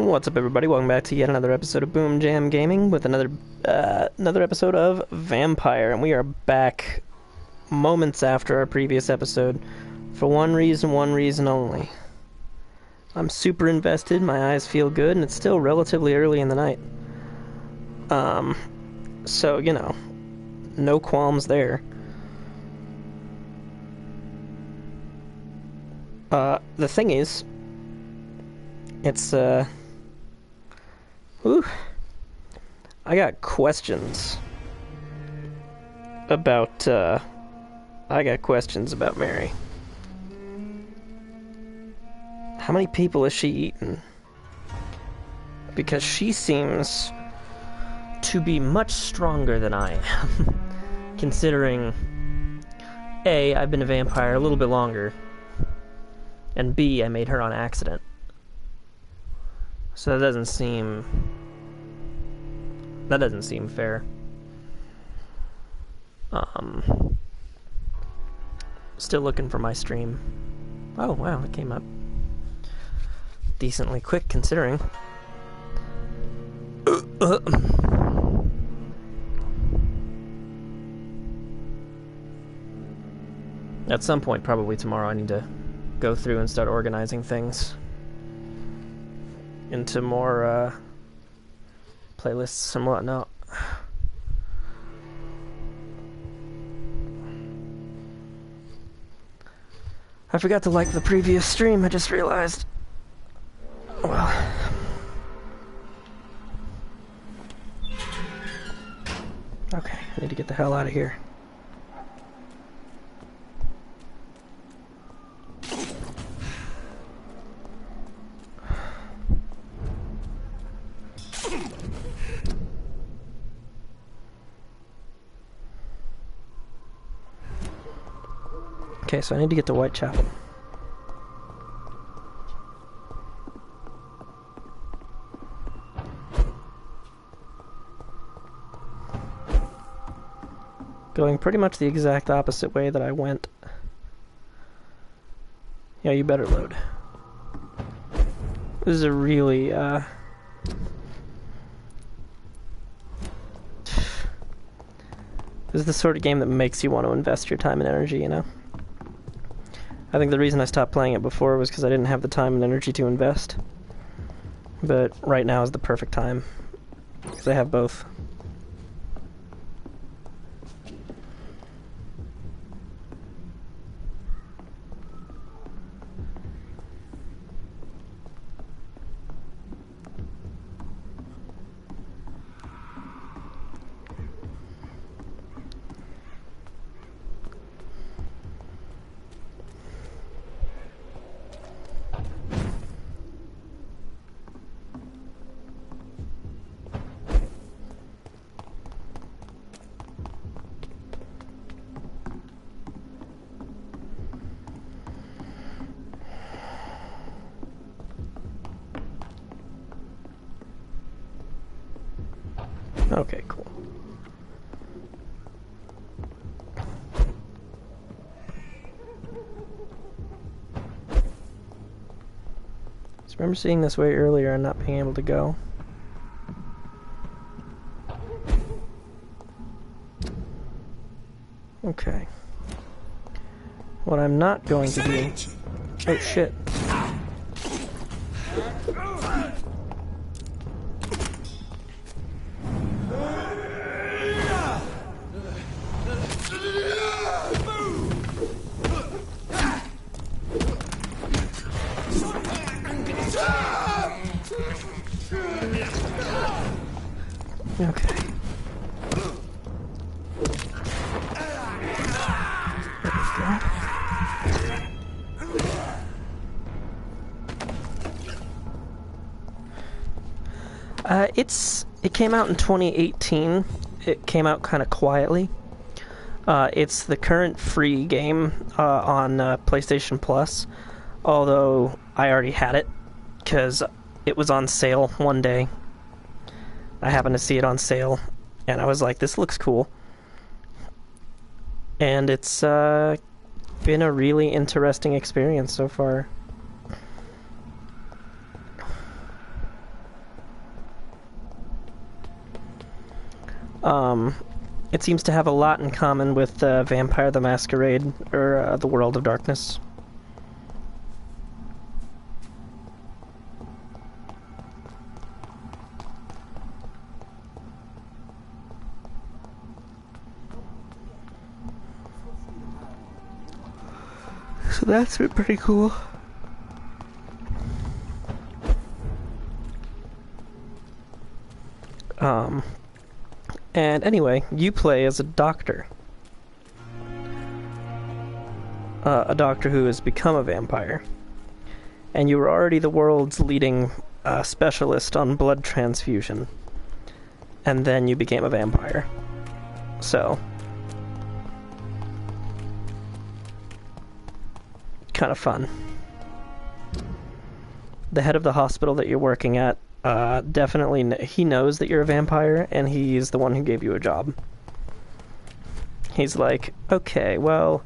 What's up, everybody? Welcome back to yet another episode of BoomJamGaming with another episode of Vampyr, and we are back moments after our previous episode for one reason only. I'm super invested, my eyes feel good, and it's still relatively early in the night. So, you know, no qualms there. The thing is, it's, I got questions about Mary. How many people has she eaten? Because she seems to be much stronger than I am. Considering, A, I've been a vampire a little bit longer, and B, I made her on accident. So that doesn't seem fair. Still looking for my stream. Oh wow, it came up decently quick considering. At some point, probably tomorrow, I need to go through and start organizing things into more playlists and whatnot. I forgot to like the previous stream, I just realized. Well. Okay, I need to get the hell out of here. Okay, so I need to get to Whitechapel. Going pretty much the exact opposite way that I went. Yeah, you better load. This is a really, this is the sort of game that makes you want to invest your time and energy, you know? I think the reason I stopped playing it before was because I didn't have the time and energy to invest. But right now is the perfect time, because I have both. Okay, cool. So remember seeing this way earlier and not being able to go. Okay. What I'm not going to do... Oh shit. Okay. It came out in 2018. It came out kind of quietly. It's the current free game on PlayStation Plus, although I already had it because it was on sale one day. I happened to see it on sale, and I was like, this looks cool. And it's been a really interesting experience so far. It seems to have a lot in common with Vampire the Masquerade, or The World of Darkness. So that's been pretty cool. And anyway, you play as a doctor. A doctor who has become a vampire. And you were already the world's leading specialist on blood transfusion. And then you became a vampire. So, kind of fun. The head of the hospital that you're working at definitely, he knows that you're a vampire, and he's the one who gave you a job. He's like, okay, well,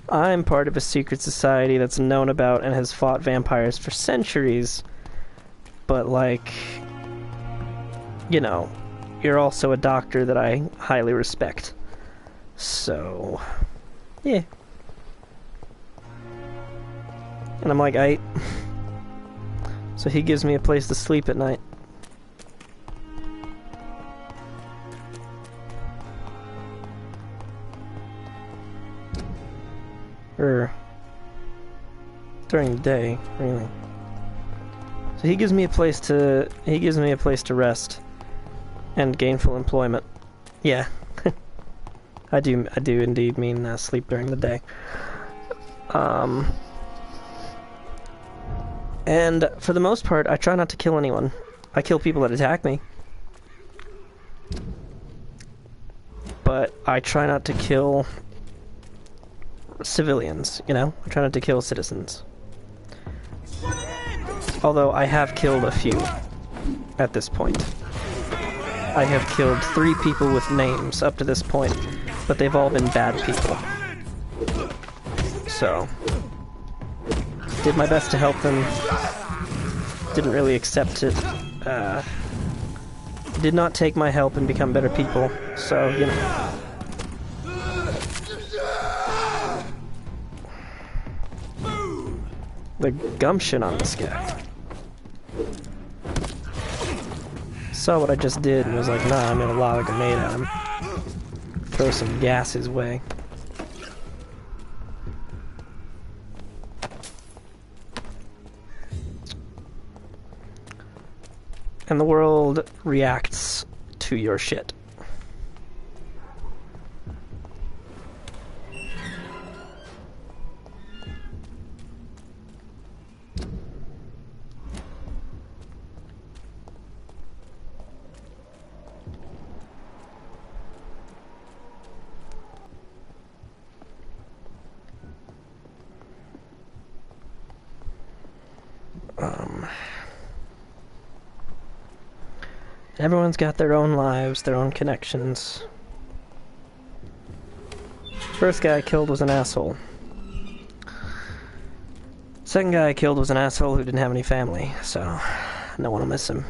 I'm part of a secret society that's known about and has fought vampires for centuries, but, like, you know, you're also a doctor that I highly respect. So, yeah. And I'm like, So he gives me a place to sleep at night. Or during the day, really. So he gives me a place to rest and gainful employment. Yeah. I do indeed mean sleep during the day. And for the most part, I try not to kill anyone. I kill people that attack me. But I try not to kill civilians, you know? I try not to kill citizens. Although I have killed a few at this point. I have killed 3 people with names up to this point, but they've all been bad people. So, did my best to help them. Didn't really accept it. Did not take my help and become better people. So, you know. The gumption on this guy. Saw what I just did and was like, nah, I'm gonna lob a grenade at him. Throw some gas his way. And the world reacts to your shit. Everyone's got their own lives, their own connections. First guy I killed was an asshole. Second guy I killed was an asshole who didn't have any family, so I don't want to miss him.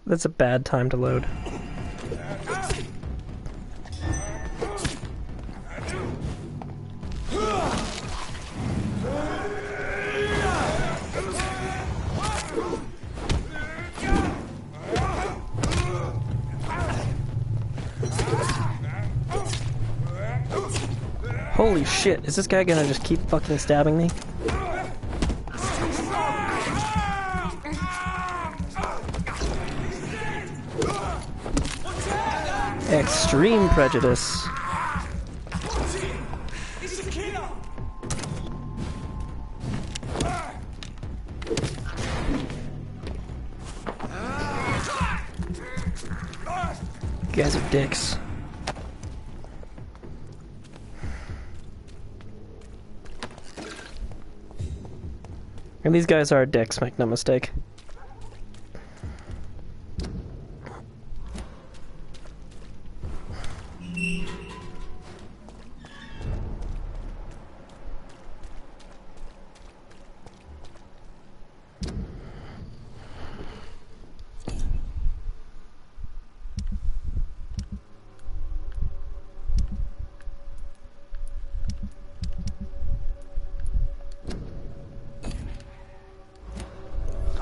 That's a bad time to load. Holy shit, is this guy gonna just keep fucking stabbing me? Extreme prejudice. You guys are dicks. And these guys are dicks, make no mistake.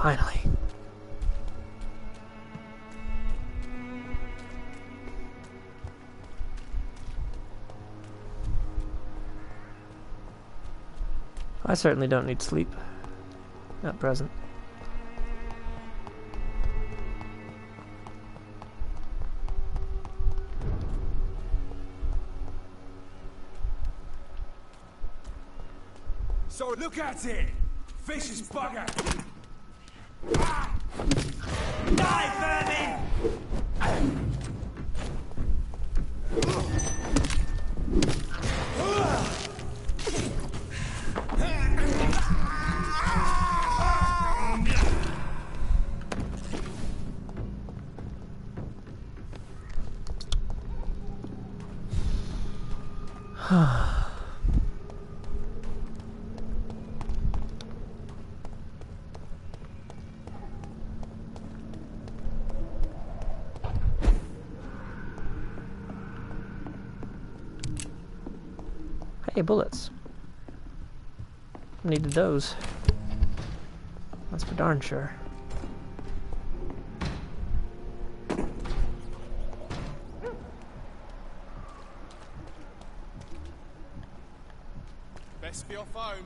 Finally. I certainly don't need sleep. At present. So look at it! Vicious bugger! Die, vermin! Hey, bullets. Needed those. That's for darn sure. Best be off home.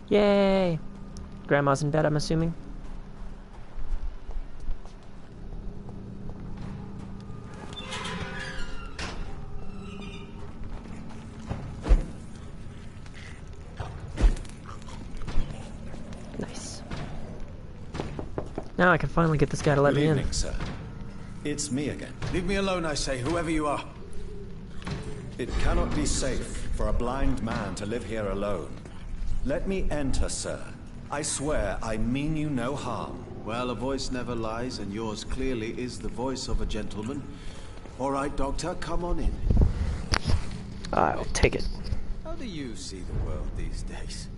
Yay! Grandma's in bed, I'm assuming. Nice. Now I can finally get this guy to let me in. Good evening, sir. It's me again. Leave me alone, I say, whoever you are. It cannot be safe for a blind man to live here alone. Let me enter, sir. I swear I mean you no harm. Well, a voice never lies, and yours clearly is the voice of a gentleman. All right, Doctor, come on in. I'll take it. How do you see the world these days?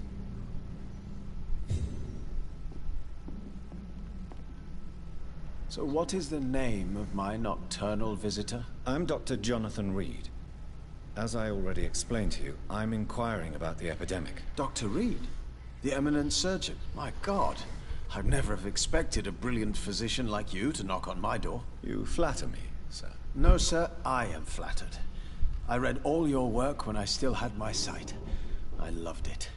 So what is the name of my nocturnal visitor? I'm Dr. Jonathan Reed. As I already explained to you, I'm inquiring about the epidemic. Dr. Reed? The eminent surgeon? My God, I'd never have expected a brilliant physician like you to knock on my door. You flatter me, sir. No, sir, I am flattered. I read all your work when I still had my sight. I loved it.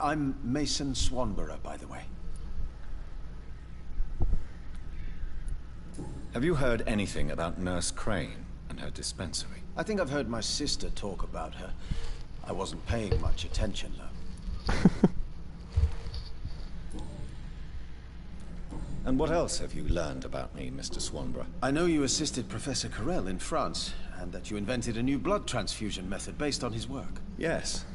I'm Mason Swanborough, by the way. Have you heard anything about Nurse Crane and her dispensary? I think I've heard my sister talk about her. I wasn't paying much attention, though. And what else have you learned about me, Mr. Swanborough? I know you assisted Professor Carell in France, and that you invented a new blood transfusion method based on his work. Yes.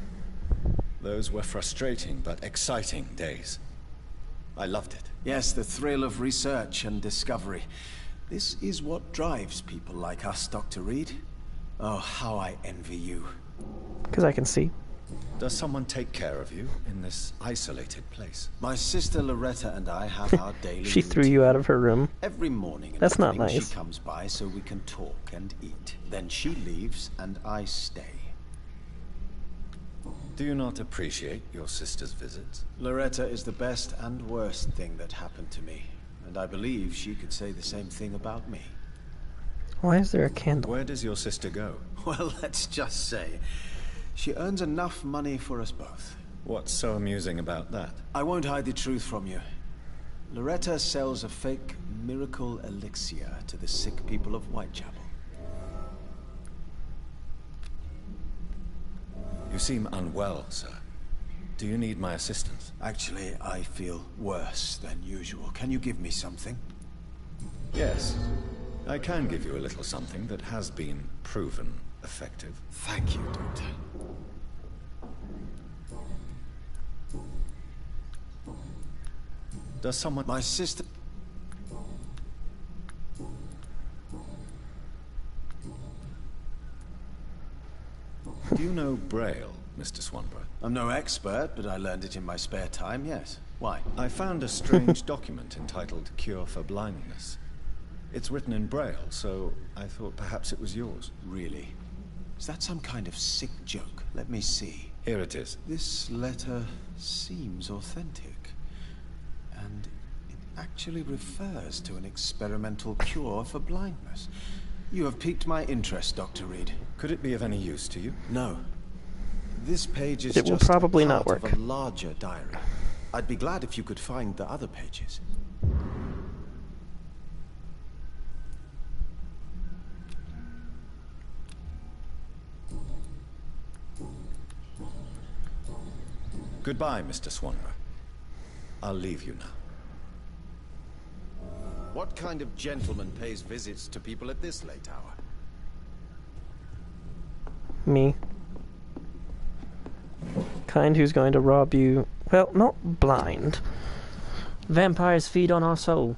Those were frustrating but exciting days. I loved it. Yes, the thrill of research and discovery. This is what drives people like us, Dr. Reed. Oh, how I envy you. Because I can see. Does someone take care of you in this isolated place? My sister Loretta and I have our daily She threw you out of her room. Every morning and That's not evening nice. She comes by so we can talk and eat. Then she leaves and I stay. Do you not appreciate your sister's visits? Loretta is the best and worst thing that happened to me. And I believe she could say the same thing about me. Why is there a candle? Where does your sister go? Well, let's just say, she earns enough money for us both. What's so amusing about that? I won't hide the truth from you. Loretta sells a fake miracle elixir to the sick people of Whitechapel. You seem unwell, sir. Do you need my assistance? Actually, I feel worse than usual. Can you give me something? Yes. I can give you a little something that has been proven effective. Thank you, Doctor. Does someone... My sister... Do you know Braille, Mr. Swanborough? I'm no expert, but I learned it in my spare time, yes. Why? I found a strange document entitled Cure for Blindness. It's written in Braille, so I thought perhaps it was yours. Really? Is that some kind of sick joke? Let me see. Here it is. This letter seems authentic. And it actually refers to an experimental cure for blindness. You have piqued my interest, Dr. Reed. Could it be of any use to you? No. This page is It will just probably part not work. of a larger diary. I'd be glad if you could find the other pages. Goodbye, Mr. Swanborough. I'll leave you now. What kind of gentleman pays visits to people at this late hour? Me. Kind who's going to rob you. Well, not blind. Vampires feed on our soul.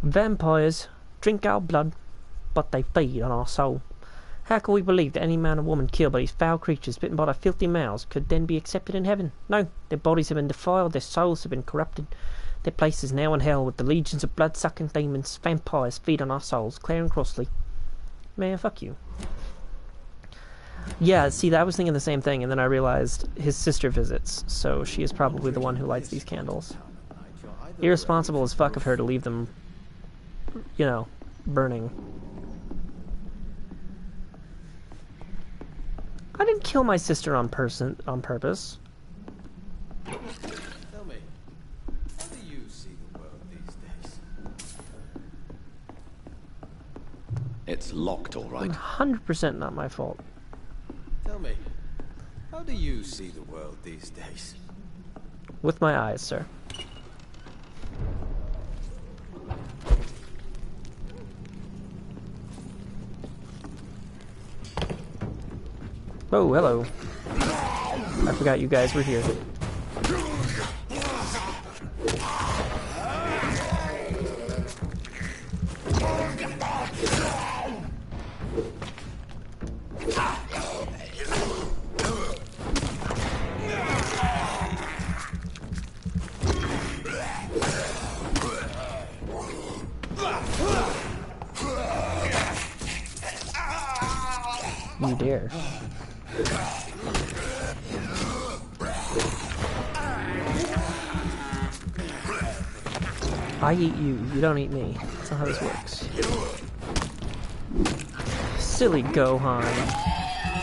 Vampires drink our blood, but they feed on our soul. How can we believe that any man or woman killed by these foul creatures bitten by their filthy mouths could then be accepted in heaven? No, their bodies have been defiled, their souls have been corrupted. Their place is now in hell with the legions of blood-sucking demons. Vampires feed on our souls. Claire and Crossley. Man, fuck you. Yeah, see, I was thinking the same thing, and then I realized his sister visits, so she is probably the one who lights these candles. Irresponsible as fuck of her to leave them, you know, burning. I didn't kill my sister on purpose. Tell me, how do you see the world these days? It's locked, all right. 100% not my fault. Tell me, how do you see the world these days? With my eyes, sir. Oh, hello. I forgot you guys were here. You dare. I eat you, you don't eat me. That's not how this works. Silly Gohan.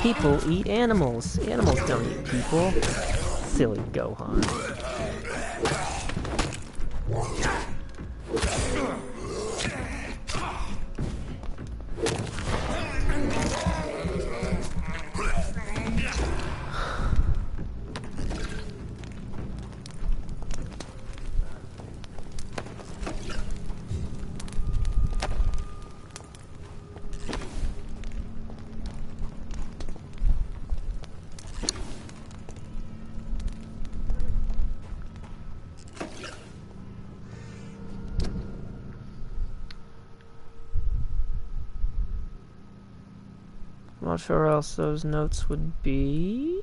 People eat animals. Animals don't eat people. Silly Gohan. I'm not sure where else those notes would be.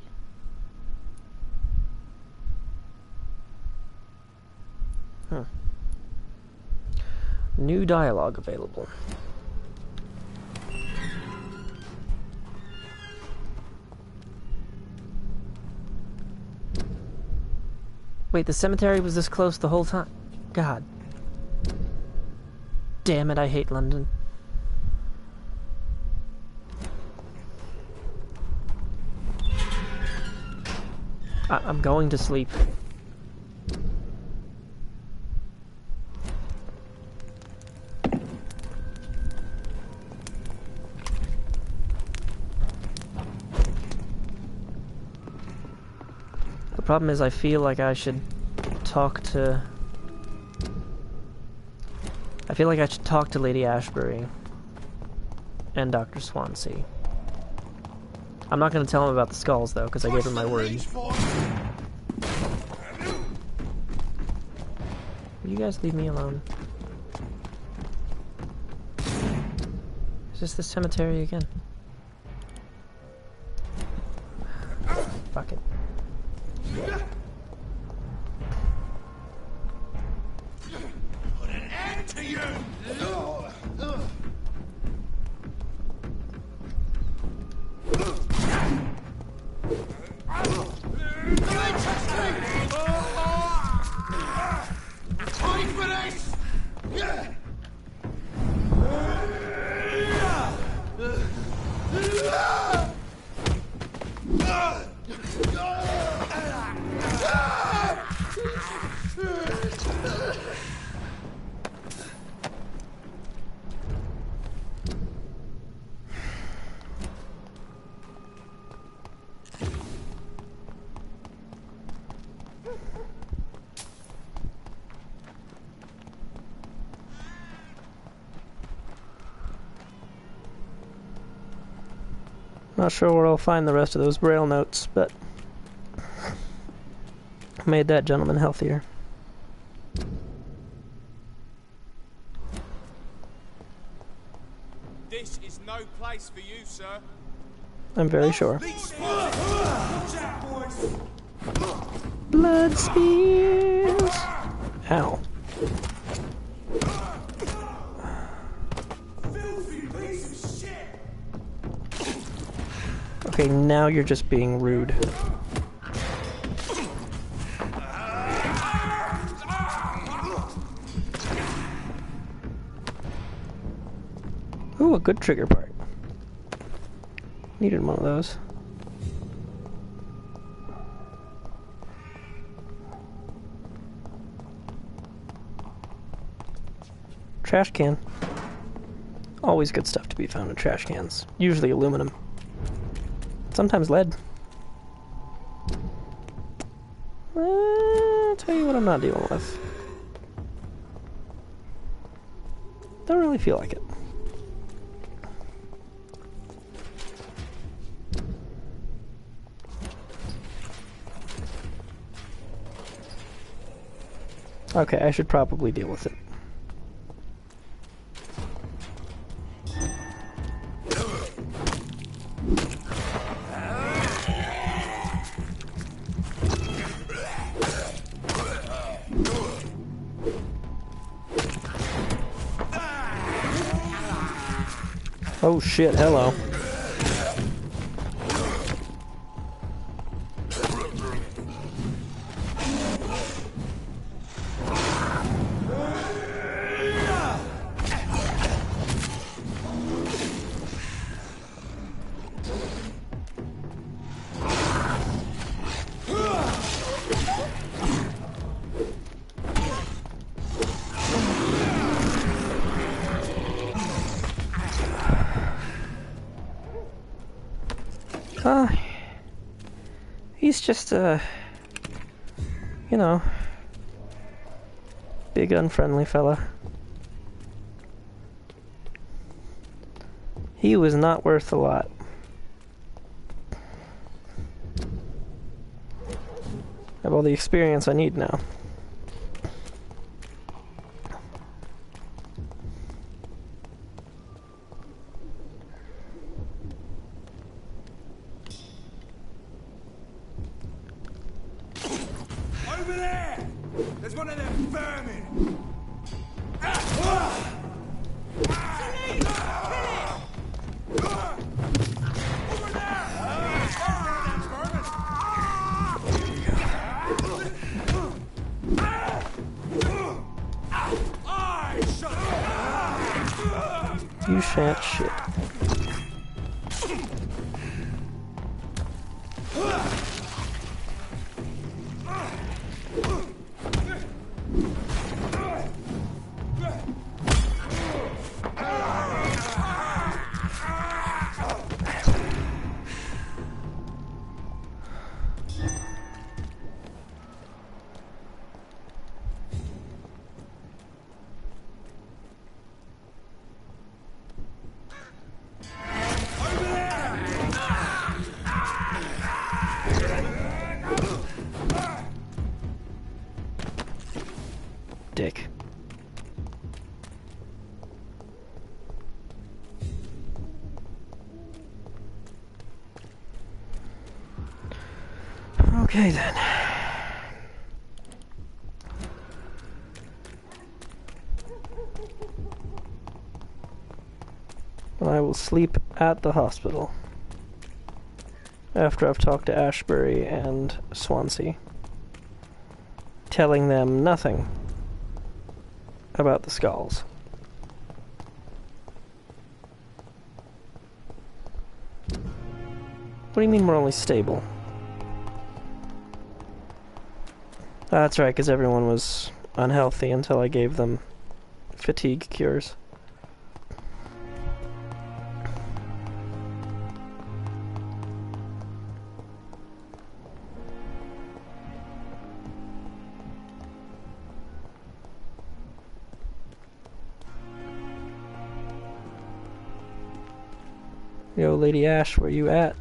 New dialogue available. Wait, the cemetery was this close the whole time? God. Damn it, I hate London. I'm going to sleep. problem is I feel like I should talk to... I feel like I should talk to Lady Ashbury and Dr. Swansea. I'm not going to tell him about the skulls, though, because I gave her my word. Will you guys leave me alone? Is this the cemetery again? Fuck it. Put an end to you! Time for this! Not sure where I'll find the rest of those braille notes, but made that gentleman healthier. This is no place for you, sir. I'm very sure. Watch out, boys! Blood spears! Ow. Filthy piece of shit! Okay, now you're just being rude. Ooh, a good trigger part. Needed one of those. Trash can. Always good stuff to be found in trash cans. Usually aluminum. Sometimes lead. I'll tell you what I'm not dealing with. Don't really feel like it. Okay, I should probably deal with it. Oh shit, hello. He's just a, you know, big unfriendly fella. He was not worth a lot. I have all the experience I need now. Over there! There's one of them vermin! You shan't shit. Okay then. I will sleep at the hospital after I've talked to Ashbury and Swansea, telling them nothing about the skulls. What do you mean we're only stable? That's right, because everyone was unhealthy until I gave them fatigue cures. Yo, Lady Ash, where you at?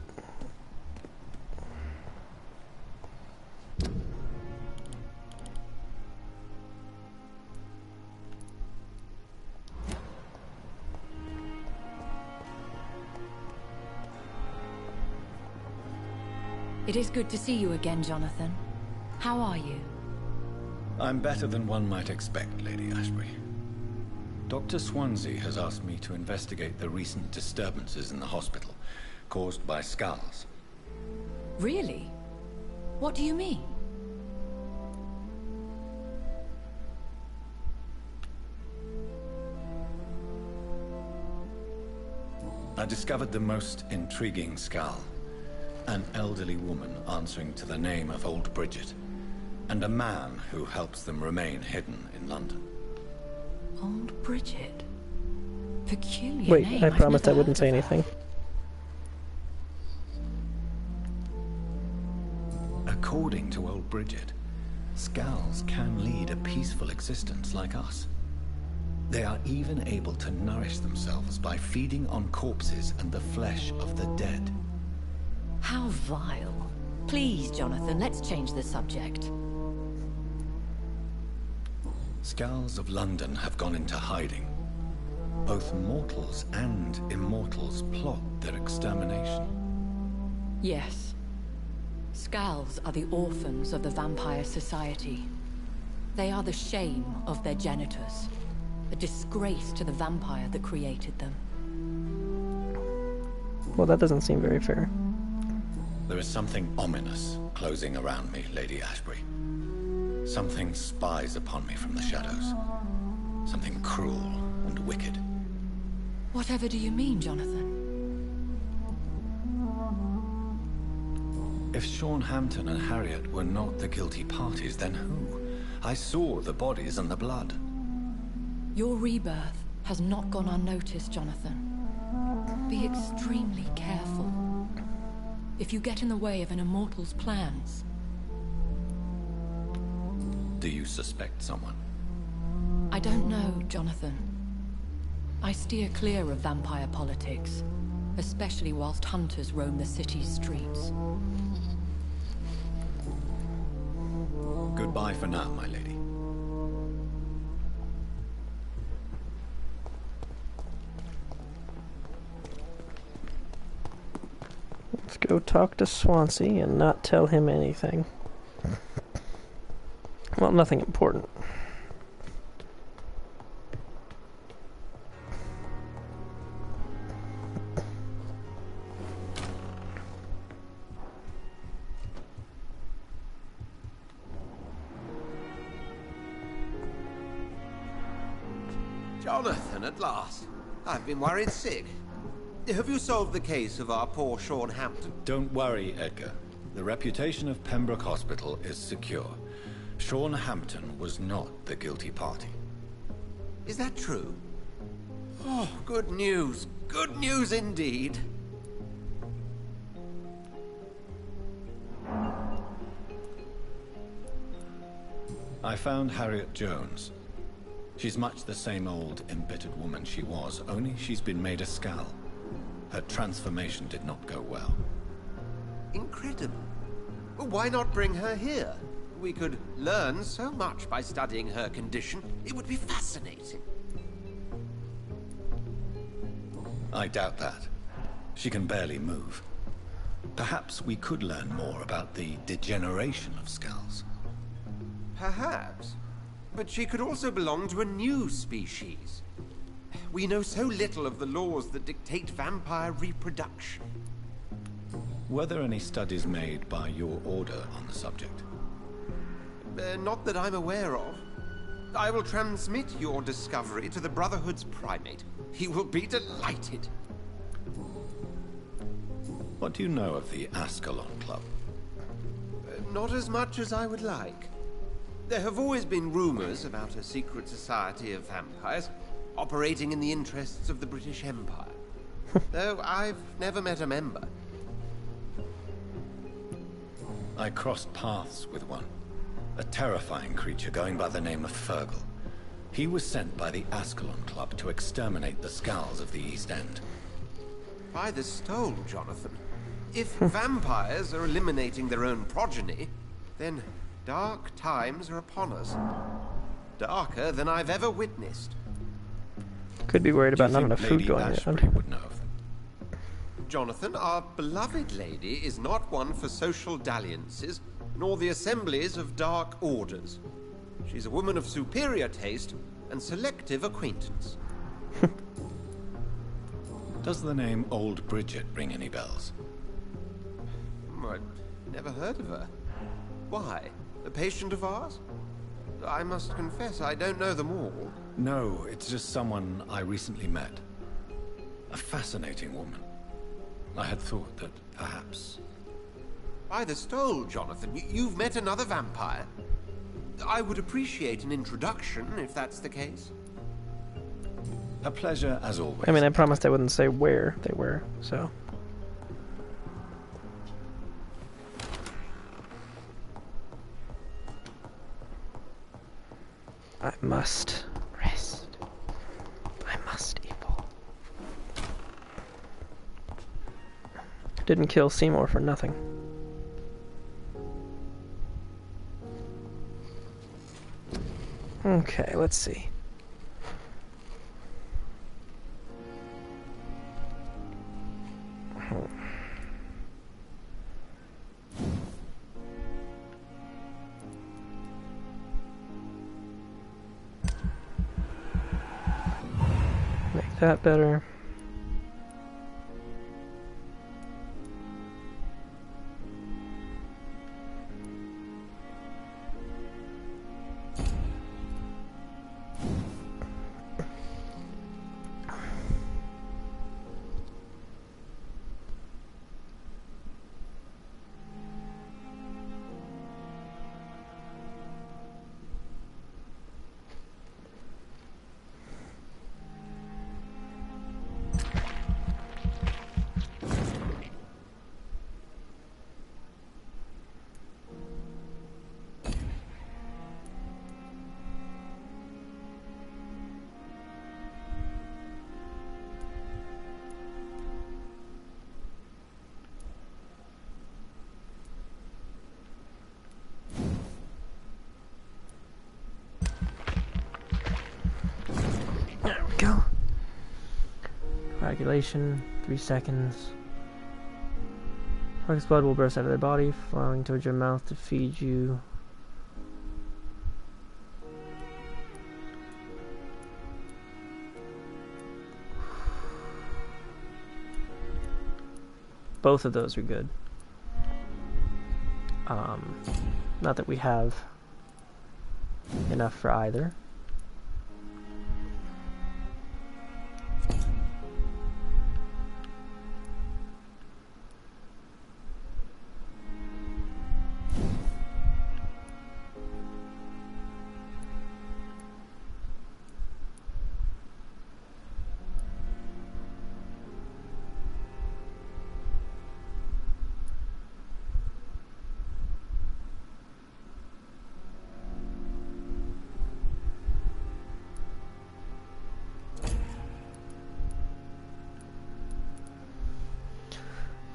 It is good to see you again, Jonathan. How are you? I'm better than one might expect, Lady Ashbury. Dr. Swansea has asked me to investigate the recent disturbances in the hospital, caused by skulls. Really? What do you mean? I discovered the most intriguing skull. An elderly woman answering to the name of Old Bridget, and a man who helps them remain hidden in London. Old Bridget? Peculiar Wait, name. I I've promised I never wouldn't heard say of her. anything. According to Old Bridget, skulls can lead a peaceful existence like us. They are even able to nourish themselves by feeding on corpses and the flesh of the dead. How vile. Please, Jonathan, let's change the subject. Skulls of London have gone into hiding. Both mortals and immortals plot their extermination. Yes. Skulls are the orphans of the Vampire Society. They are the shame of their genitors. A disgrace to the vampire that created them. Well, that doesn't seem very fair. There is something ominous closing around me, Lady Ashbury. Something spies upon me from the shadows. Something cruel and wicked. Whatever do you mean, Jonathan? If Sean Hampton and Harriet were not the guilty parties, then who? I saw the bodies and the blood. Your rebirth has not gone unnoticed, Jonathan. Be extremely careful. If you get in the way of an immortal's plans... Do you suspect someone? I don't know, Jonathan. I steer clear of vampire politics, especially whilst hunters roam the city's streets. Goodbye for now, my lady. Let's go talk to Swansea and not tell him anything. Well, nothing important. Jonathan, at last. I've been worried sick. Have you solved the case of our poor Sean Hampton? Don't worry, Edgar. The reputation of Pembroke Hospital is secure. Sean Hampton was not the guilty party. Is that true? Oh, good news. Good news indeed. I found Harriet Jones. She's much the same old, embittered woman she was, only she's been made a skull. Her transformation did not go well. Incredible. Well, why not bring her here? We could learn so much by studying her condition. It would be fascinating. I doubt that. She can barely move. Perhaps we could learn more about the degeneration of skulls. Perhaps. But she could also belong to a new species. We know so little of the laws that dictate vampire reproduction. Were there any studies made by your order on the subject? Not that I'm aware of. I will transmit your discovery to the Brotherhood's primate. He will be delighted. What do you know of the Ascalon Club? Not as much as I would like. There have always been rumors about a secret society of vampires operating in the interests of the British Empire. Though I've never met a member. I crossed paths with one. A terrifying creature going by the name of Fergal. He was sent by the Ascalon Club to exterminate the Skulls of the East End. By the stole, Jonathan. If vampires are eliminating their own progeny, then dark times are upon us. Darker than I've ever witnessed. Could be worried about not enough food going around. Would know of them. Jonathan, our beloved lady is not one for social dalliances, nor the assemblies of dark orders. She's a woman of superior taste and selective acquaintance. Does the name Old Bridget ring any bells? I've never heard of her. Why? A patient of ours? I must confess, I don't know them all. No, it's just someone I recently met. A fascinating woman. I had thought that perhaps... By the stole, Jonathan, you've met another vampire. I would appreciate an introduction, if that's the case. A pleasure, as always. I mean, I promised I wouldn't say where they were, so... I must rest. I must evolve. Didn't kill Seymour for nothing. Okay, let's see. Make that better. There we go. Coagulation, 3 seconds. Focus blood will burst out of their body, flowing towards your mouth to feed you. Both of those are good. Not that we have enough for either.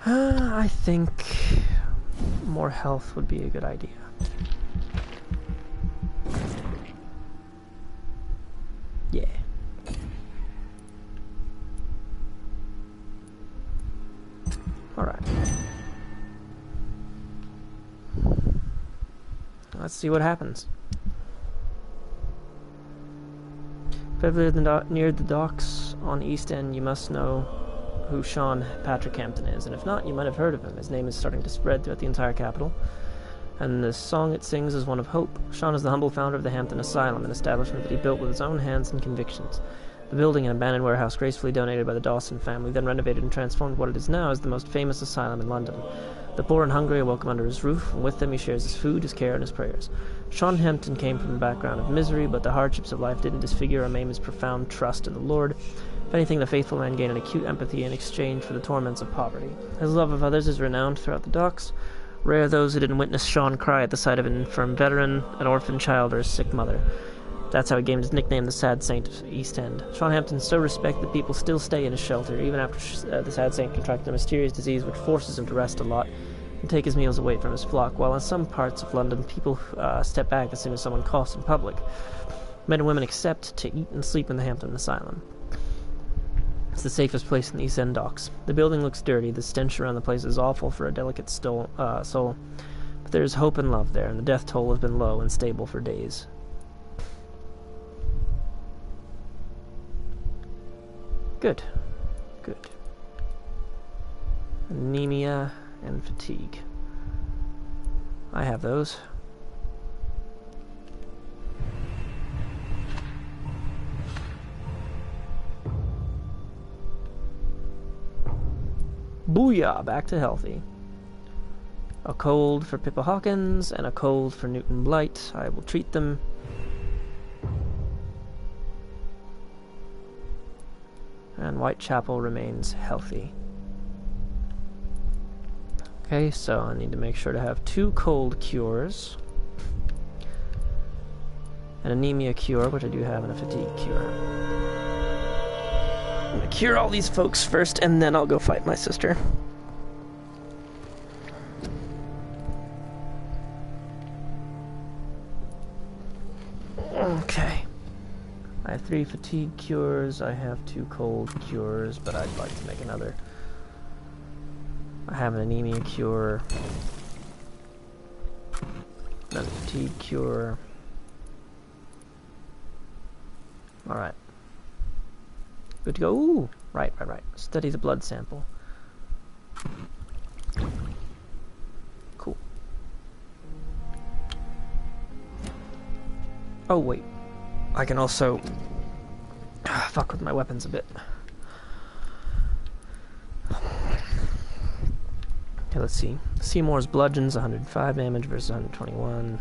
I think more health would be a good idea. Yeah. Alright. Let's see what happens. If ever near the docks on East End, you must know who Sean Patrick Hampton is, and if not, you might have heard of him. His name is starting to spread throughout the entire capital, and the song it sings is one of hope. Sean is the humble founder of the Hampton Asylum, an establishment that he built with his own hands and convictions. The building, an abandoned warehouse gracefully donated by the Dawson family, then renovated and transformed what it is now as the most famous asylum in London. The poor and hungry are welcome under his roof, and with them he shares his food, his care, and his prayers. Sean Hampton came from a background of misery, but the hardships of life didn't disfigure or maim his profound trust in the Lord. If anything, the faithful man gained an acute empathy in exchange for the torments of poverty. His love of others is renowned throughout the docks. Rare are those who didn't witness Sean cry at the sight of an infirm veteran, an orphan child, or a sick mother. That's how he gained his nickname, the Sad Saint of East End. Sean Hampton is so respected that people still stay in his shelter, even after the Sad Saint contracted a mysterious disease which forces him to rest a lot and take his meals away from his flock, while in some parts of London, people step back as soon as someone coughs in public. Men and women accept to eat and sleep in the Hampton Asylum. It's the safest place in the East End docks. The building looks dirty, the stench around the place is awful for a delicate soul, but there is hope and love there, and the death toll has been low and stable for days. Good. Good. Anemia and fatigue. I have those. Booyah! Back to healthy. A cold for Pippa Hawkins and a cold for Newton Blight. I will treat them. And Whitechapel remains healthy. Okay, so I need to make sure to have 2 cold cures. An anemia cure, which I do have, and a fatigue cure. I'm gonna cure all these folks first, and then I'll go fight my sister. Okay. I have 3 fatigue cures, I have 2 cold cures, but I'd like to make another. I have an anemia cure, another fatigue cure. Alright. Good to go. Ooh! Right. Study the blood sample. Cool. Oh, wait. I can also fuck with my weapons a bit. Okay, let's see. Seymour's bludgeons, 105 damage versus 121.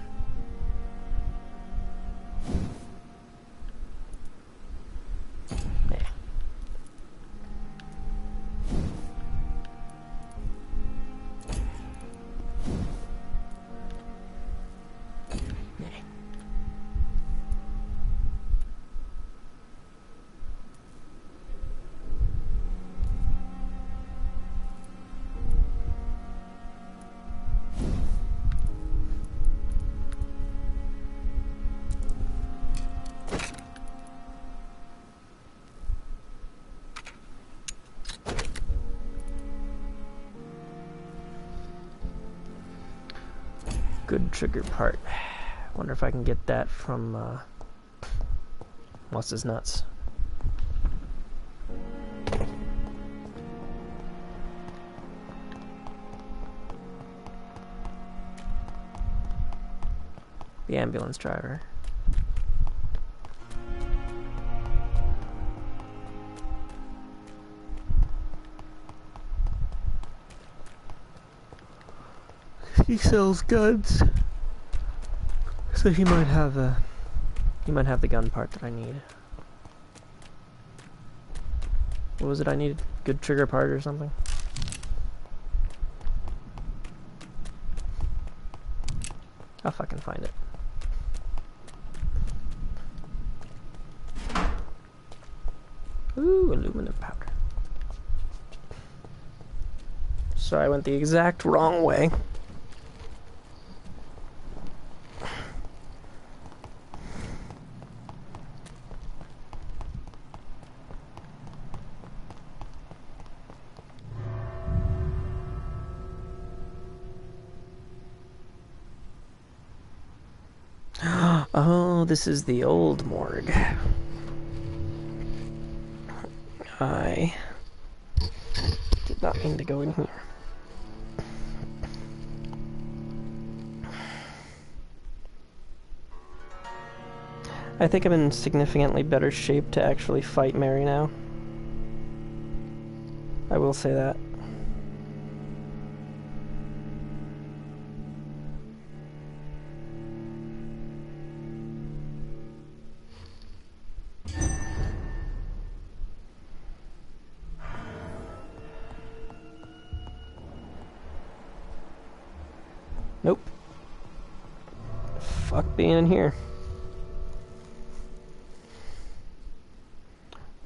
Good trigger part. Wonder if I can get that from what's his nuts. The ambulance driver. He sells guns, so he might have the gun part that I need. What was it I needed? Good trigger part or something? I'll fucking find it. Ooh, aluminum powder. Sorry, I went the exact wrong way. Oh, this is the old morgue. I did not mean to go in here. I think I'm in significantly better shape to actually fight Mary now. I will say that. Nope. Fuck being in here.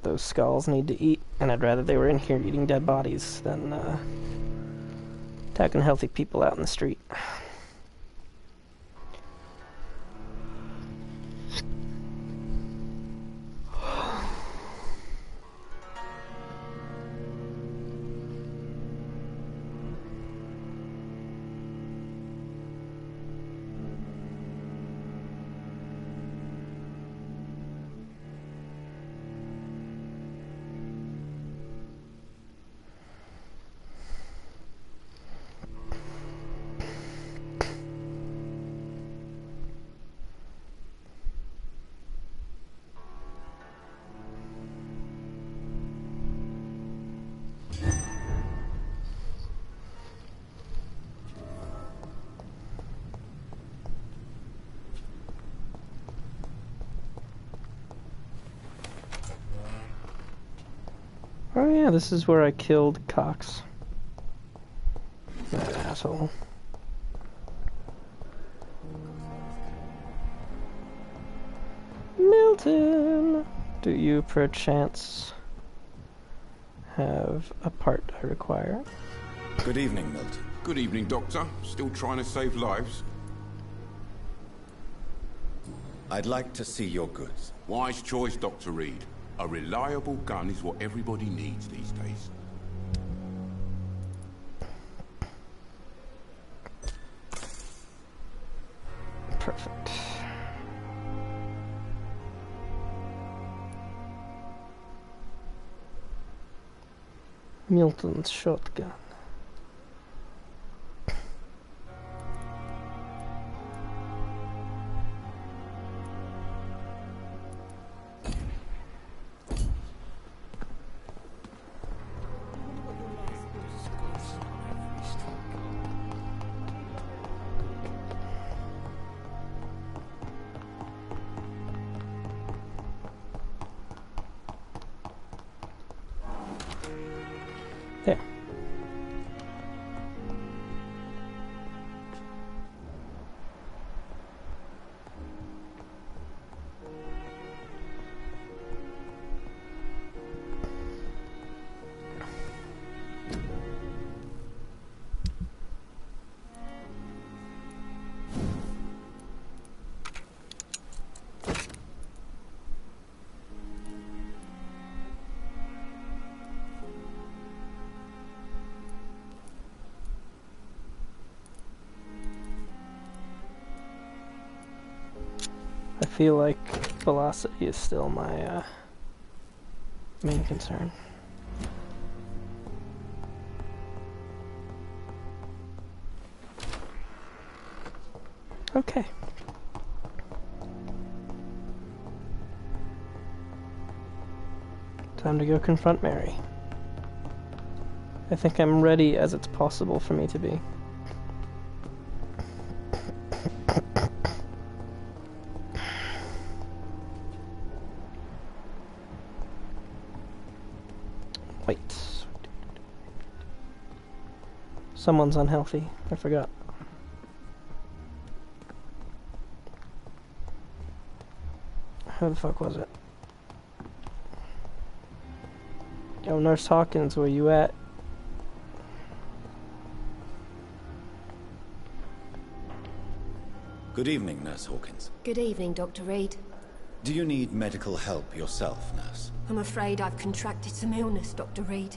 Those skulls need to eat, and I'd rather they were in here eating dead bodies than attacking healthy people out in the street. Oh yeah, this is where I killed Cox. That asshole. Milton! Do you perchance have a part I require? Good evening, Milton. Good evening, Doctor. Still trying to save lives? I'd like to see your goods. Wise choice, Dr. Reed. A reliable gun is what everybody needs these days. Perfect. Milton's shotgun. There. I feel like velocity is still my main concern. Okay. Time to go confront Mary. I think I'm ready as it's possible for me to be. Wait. Someone's unhealthy. I forgot. Who the fuck was it? Yo, Nurse Hawkins, where you at? Good evening, Nurse Hawkins. Good evening, Dr. Reed. Do you need medical help yourself, Nurse? I'm afraid I've contracted some illness, Dr. Reed.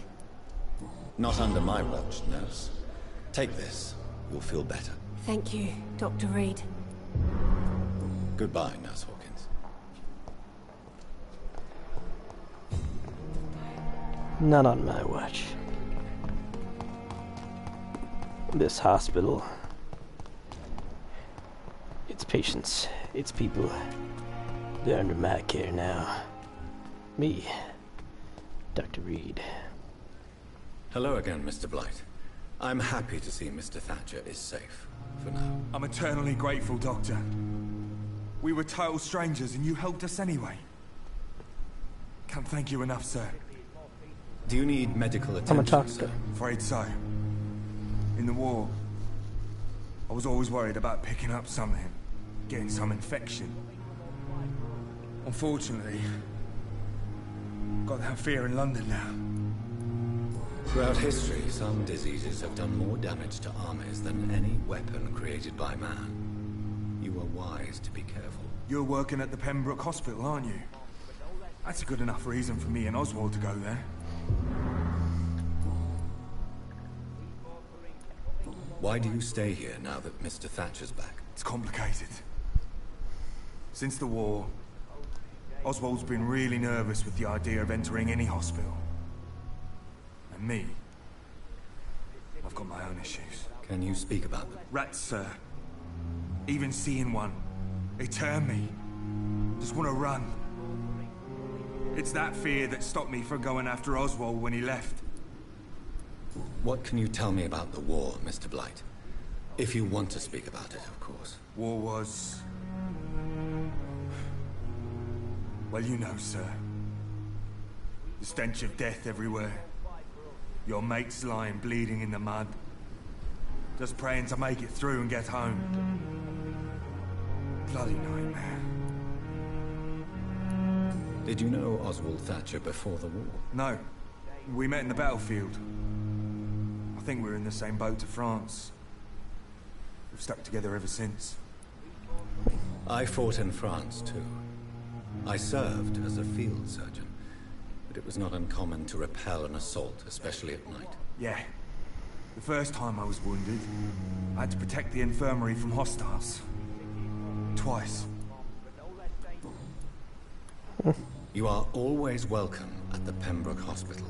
Not under my watch, Nurse. Take this. You'll feel better. Thank you, Dr. Reed. Goodbye, Nurse Hawkins. Not on my watch. This hospital, its patients, its people, they're under my care now. Me, Dr. Reed. Hello again, Mr. Blight. I'm happy to see Mr. Thatcher is safe, for now. I'm eternally grateful, Doctor. We were total strangers and you helped us anyway. Can't thank you enough, sir. Do you need medical I'm a attention, doctor. sir? Afraid so. In the war, I was always worried about picking up something, getting some infection. Unfortunately, got that fear in London now. Throughout history, some diseases have done more damage to armies than any weapon created by man. You are wise to be careful. You're working at the Pembroke Hospital, aren't you? That's a good enough reason for me and Oswald to go there. Why do you stay here now that Mr. Thatcher's back? It's complicated. Since the war, Oswald's been really nervous with the idea of entering any hospital. And me, I've got my own issues. Can you speak about them? Rats, sir. Even seeing one, they turn me. Just want to run. It's that fear that stopped me from going after Oswald when he left. What can you tell me about the war, Mr. Blight? If you want to speak about it, of course. War was... well, you know, sir. The stench of death everywhere. Your mates lying bleeding in the mud. Just praying to make it through and get home. Bloody nightmare. Did you know Oswald Thatcher before the war? No. We met in the battlefield. I think we're in the same boat to France. We've stuck together ever since. I fought in France, too. I served as a field surgeon, but it was not uncommon to repel an assault, especially at night. Yeah. The first time I was wounded, I had to protect the infirmary from hostiles. Twice. You are always welcome at the Pembroke Hospital.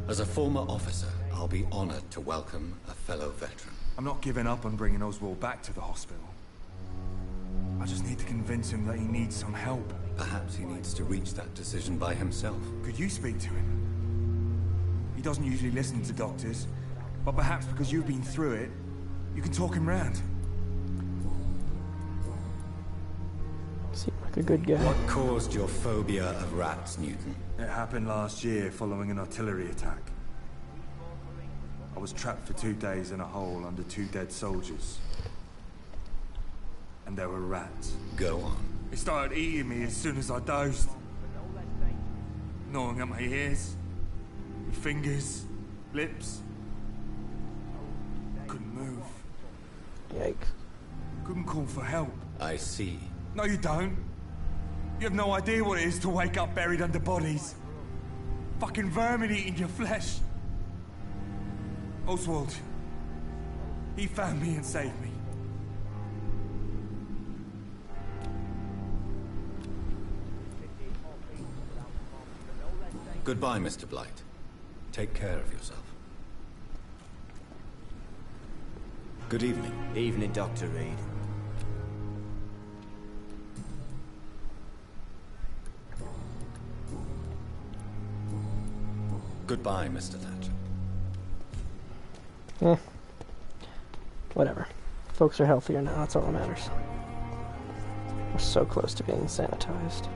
As a former officer, I'll be honored to welcome a fellow veteran. I'm not giving up on bringing Oswald back to the hospital. I just need to convince him that he needs some help. Perhaps he needs to reach that decision by himself. Could you speak to him? He doesn't usually listen to doctors, but perhaps because you've been through it, you can talk him round. Seems like a good guy. What caused your phobia of rats, Newton? It happened last year following an artillery attack. I was trapped for 2 days in a hole under 2 dead soldiers. And there were rats. Go on. They started eating me as soon as I dozed. Gnawing at my ears, with fingers, lips. Couldn't move. Yikes. Couldn't call for help. I see. No, you don't. You have no idea what it is to wake up buried under bodies. Fucking vermin eating your flesh. Oswald. He found me and saved me. Goodbye, Mr. Blight. Take care of yourself. Good evening. Evening, Dr. Reed. Goodbye, Mr. Thatcher. Whatever. Folks are healthier now, that's all that matters. We're so close to being sanitized.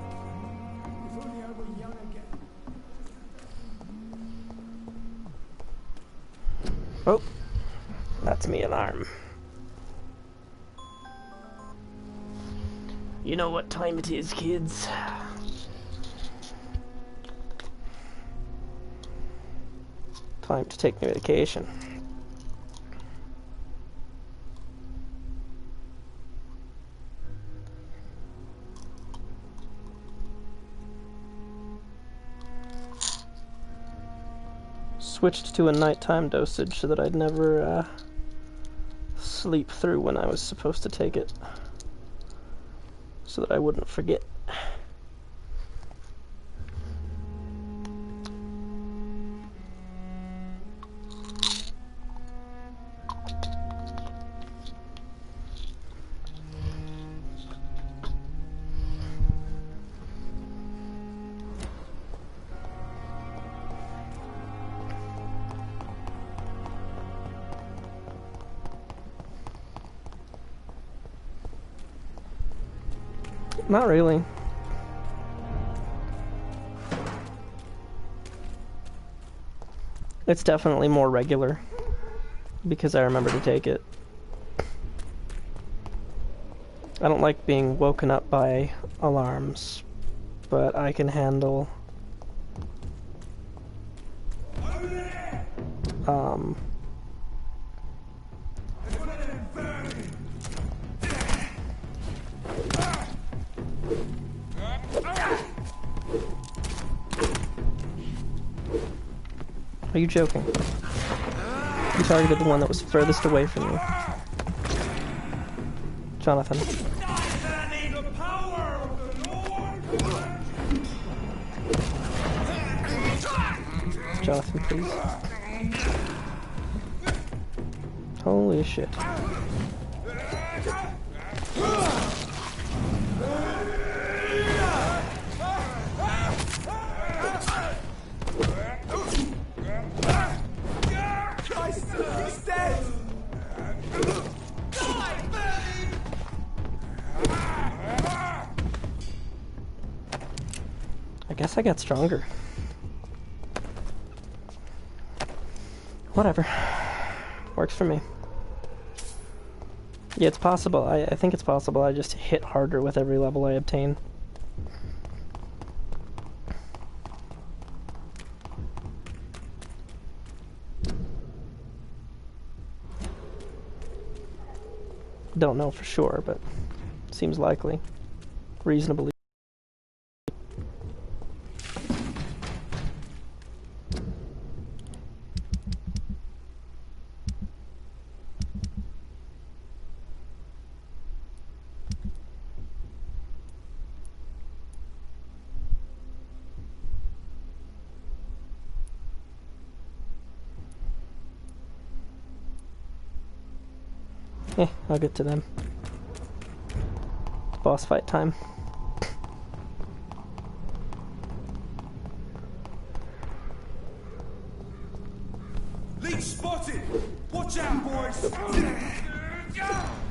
Oh, that's me alarm. You know what time it is, kids. Time to take my vacation. Switched to a nighttime dosage so that I'd never sleep through when I was supposed to take it, so that I wouldn't forget. Not really. It's definitely more regular because I remember to take it. I don't like being woken up by alarms, but I can handle Are you joking? You targeted the one that was furthest away from you. Jonathan. Jonathan, please. Holy shit. I guess I got stronger. Whatever. Works for me. Yeah, it's possible. I think it's possible I just hit harder with every level I obtain. Don't know for sure, but seems likely. Reasonably. I'll get to them. It's boss fight time. Leech spotted! Watch out, boys!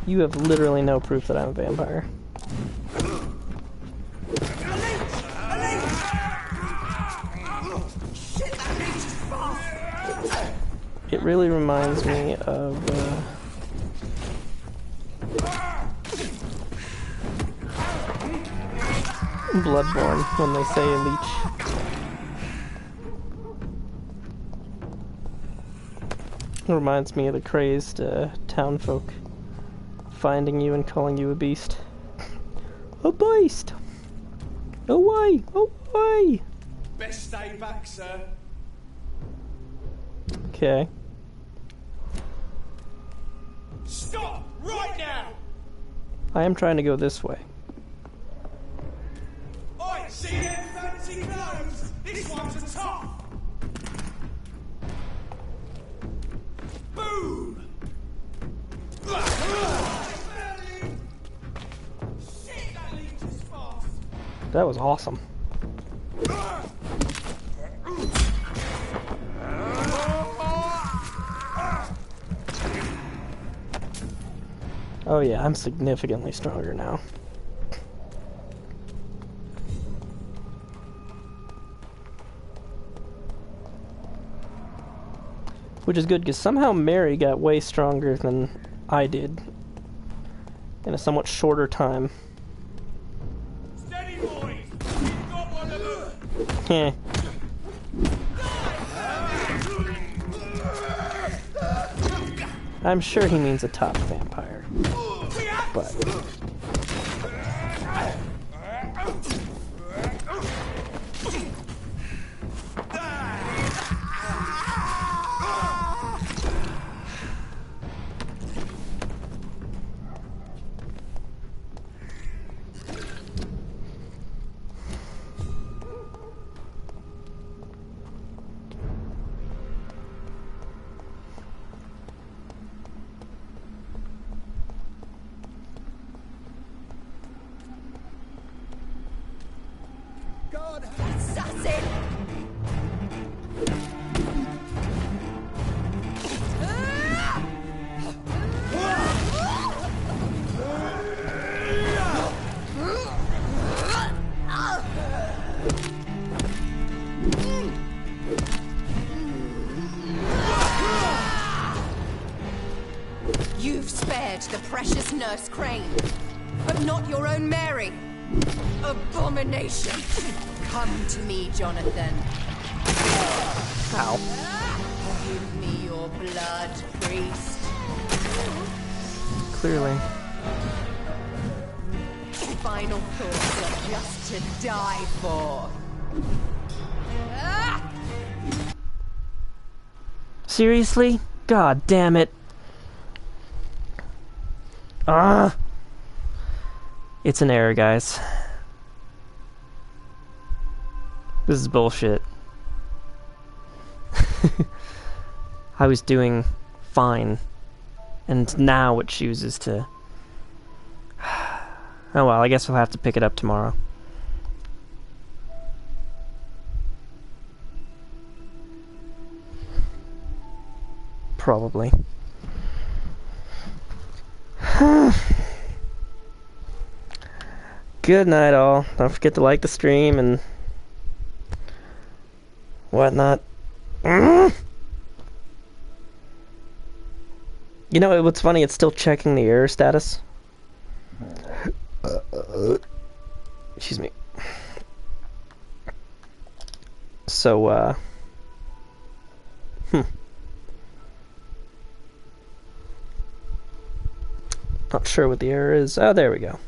You have literally no proof that I'm a vampire. It really reminds me of Bloodborne when they say leech. It reminds me of the crazed townfolk finding you and calling you a beast. A beast! Away! Away! Best stay back, sir. Okay. Stop! Right now! I am trying to go this way. Oi, see them fancy clothes? This one's a top! Boom! Shit, that leech is fast! That was awesome. Oh yeah, I'm significantly stronger now. Which is good, because somehow Mary got way stronger than I did in a somewhat shorter time. Steady, boys! We've got one of them! Heh. I'm sure he means a top vampire. But... Assassin! You've spared the precious Nurse Crane, but not your own Mary. Abomination! Come to me, Jonathan. Ow. Give me your blood, priest. Clearly. Final thoughts are just to die for. Seriously? God damn it. Ah! It's an error, guys. This is bullshit. I was doing fine. And now it chooses to... Oh well, I guess we'll have to pick it up tomorrow. Probably. Good night, all. Don't forget to like the stream and whatnot. You know what's funny? It's still checking the error status. Excuse me. So, not sure what the error is. Oh, there we go.